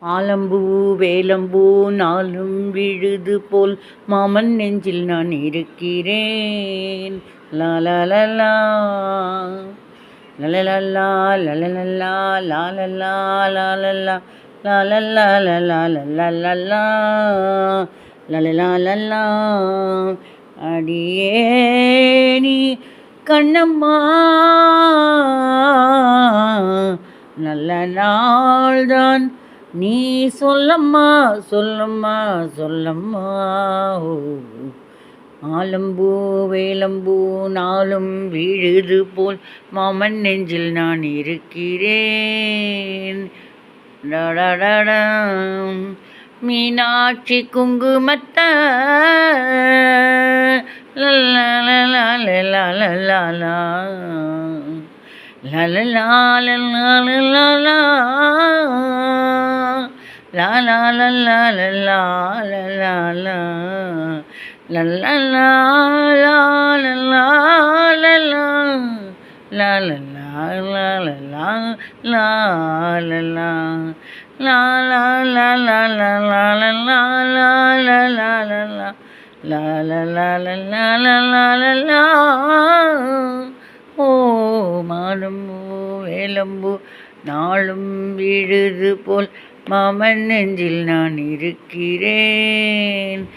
ஆலம்பூ வேலம்பூ நாளும் விழுது போல் மாமன் நெஞ்சில் நான் இருக்கிறேன். லாலலலா லலலலா லலலலா லாலலா லாலலா லாலலா லலலலா அடியே நீ கண்ணம்மா நல்ல நாள்தான் நீ சொல்லம்மா சொல்லம்மா சொல்லம்மா. ஆலம்பூ வேலம்பூ நாளும் விழுது போல் மாமன் நெஞ்சில் நான் இருக்கிறேன். மீனாட்சி குங்குமத்த ஓ மாலம்பூ வேலம்பூ நாளும் விழுது போல் மாமன் நெஞ்சில் நான் இருக்கிறேன்.